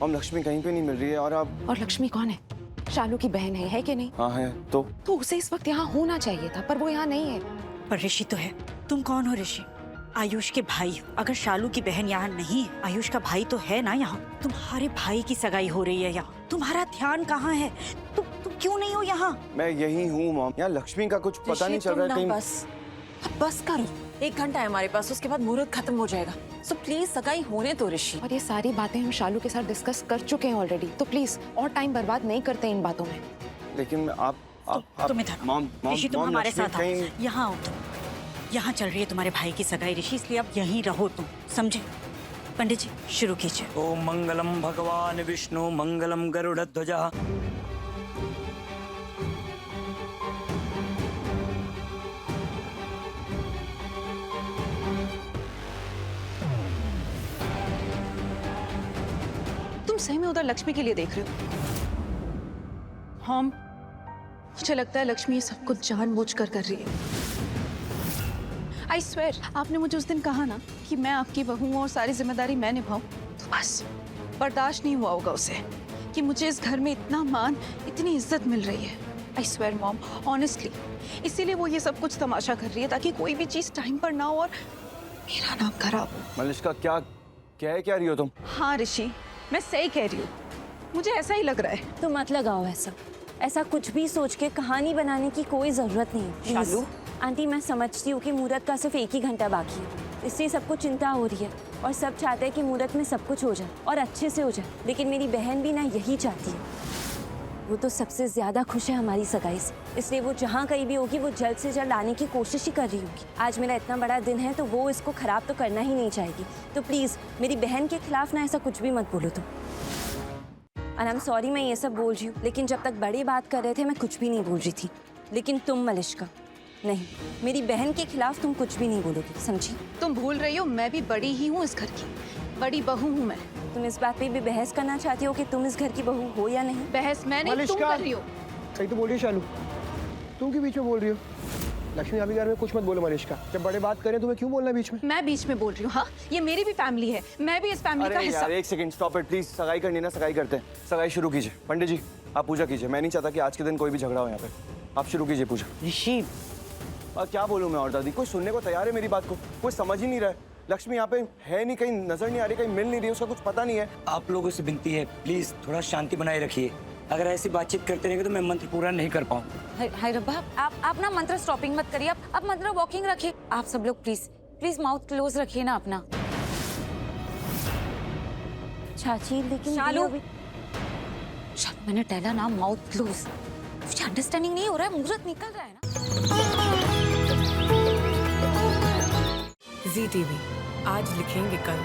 हम लक्ष्मी कहीं पे नहीं मिल रही है और आप। और लक्ष्मी कौन है? शालू की बहन है कि नहीं? हाँ है। तो उसे इस वक्त यहाँ होना चाहिए था, पर वो यहाँ नहीं है। पर ऋषि तो है। तुम कौन हो ऋषि? आयुष के भाई हो। अगर शालू की बहन यहाँ नहीं है, आयुष का भाई तो है ना यहाँ। तुम्हारे भाई की सगाई हो रही है यहाँ, तुम्हारा ध्यान कहाँ है? तुम क्यों नहीं हो यहाँ? मैं यही हूँ मॉम। यहाँ लक्ष्मी का कुछ पता नहीं चल रहा है कहीं। बस करो, 1 घंटा है हमारे पास, उसके बाद मुहूर्त खत्म हो जाएगा। सो प्लीज सगाई होने दो ऋषि। और ये सारी बातें हम शालू के साथ डिस्कस कर चुके हैं ऑलरेडी, तो प्लीज और टाइम बर्बाद नहीं करते इन बातों में। लेकिन आप तुम इधर मॉम ऋषि, तुम हमारे लक्ष्मी साथ आओ। यहाँ आओ तुम। यहाँ चल रही है तुम्हारे भाई की सगाई ऋषि, इसलिए अब यहीं रहो तुम, समझे? पंडित जी शुरू कीजिए। ओम मंगलम भगवान विष्णु मंगलम गरुड़ध्वजा। तुम सही में उधर लक्ष्मी के लिए देख रहे हो? हाँ, मुझे लगता है लक्ष्मी ये सब कुछ जानबूझकर कर रही है। आई स्वेयर, आपने मुझे उस दिन कहा ना कि मैं आपकी बहू हूं और सारी जिम्मेदारी मैं निभाऊं, तो बस बर्दाश्त नहीं हुआ होगा उसे कि मुझे इस घर में इतना मान, इतनी इज्जत मिल रही है। आई स्वेयर मॉम, ऑनेस्टली इसीलिए वो ये सब कुछ तमाशा कर रही है, ताकि कोई भी चीज टाइम पर ना हो और मेरा नाम खराब हो। मलिष्का क्या कह रही हो तुम? हाँ ऋषि, मैं सही कह रही हूँ, मुझे ऐसा ही लग रहा है। तो मत लगाओ ऐसा कुछ भी सोच के कहानी बनाने की कोई जरूरत नहीं है। शालू आंटी, मैं समझती हूँ कि मुहूर्त का सिर्फ 1 ही घंटा बाकी है, इसलिए सबको चिंता हो रही है और सब चाहते हैं कि मुहूर्त में सब कुछ हो जाए और अच्छे से हो जाए। लेकिन मेरी बहन भी ना यही चाहती है। वो तो सबसे ज्यादा खुश है हमारी सगाई से, इसलिए वो जहाँ कहीं भी होगी वो जल्द से जल्द आने की कोशिश ही कर रही होगी। आज मेरा इतना बड़ा दिन है तो वो इसको खराब तो करना ही नहीं चाहेगी। तो प्लीज मेरी बहन के खिलाफ ना ऐसा कुछ भी मत बोलो तुम। और आई एम सॉरी मैं ये सब बोल रही हूँ, लेकिन जब तक बड़े बात कर रहे थे मैं कुछ भी नहीं बोल रही थी। लेकिन तुम मलिष्का नहीं, मेरी बहन के खिलाफ तुम कुछ भी नहीं बोलोगी, समझी? तुम भूल रही हो, मैं भी बड़ी ही हूँ इस घर की, बड़ी बहू हूँ मैं। तुम इस बात पे भी बहस करना चाहती हो कि तुम इस घर की बहू हो या नहीं? बहस मैं नहीं, तुम कर रही हो। सही तो बोल रही है शालू, तुम क्यों बीच में बोल रही हो? लक्ष्मी अभी घर में कुछ मत बोलो मलिष्का, जब बड़े बात करें तुम्हें क्यों बोलना बीच में? मैं बीच में बोल रही हूँ? हाँ, ये मेरी भी फैमिली है, मैं भी इस फैमिली का अरे हिस्सा। यार 1 सेकंड, स्टॉप इट प्लीज। सगाई करनी ना, सगाई करते हैं। सगाई शुरू कीजिए। पंडित जी आप पूजा कीजिए। मैं नहीं चाहता कि आज के दिन कोई भी झगड़ा हो यहाँ पे। आप शुरू कीजिए पूजा। ऋषि क्या बोलूं मैं और दादी, कोई सुनने को तैयार है मेरी बात को? कोई समझ ही नहीं रहा है। लक्ष्मी यहाँ पे है नहीं, कहीं नजर नहीं आ रही, कहीं मिल नहीं रही, उसका कुछ पता नहीं है। आप लोगों से विनती है, प्लीज थोड़ा शांति बनाए रखिए। अगर ऐसी बातचीत करते रहेंगे तो मैं मंत्र पूरा नहीं कर पाऊँ। हाय रब्बा, आप ना मंत्र स्टॉपिंग मत करिए, आप मंत्र वॉकिंग रखिए। आप सब लोग प्लीज माउथ क्लोज रखिए ना अपना। चाची लेकिन शालू, मैंने टहला ना, माउथ क्लोज। मुझे अंडरस्टैंडिंग नहीं हो रहा है, मुहूर्त निकल रहा है ना। ZTV आज लिखेंगे कल।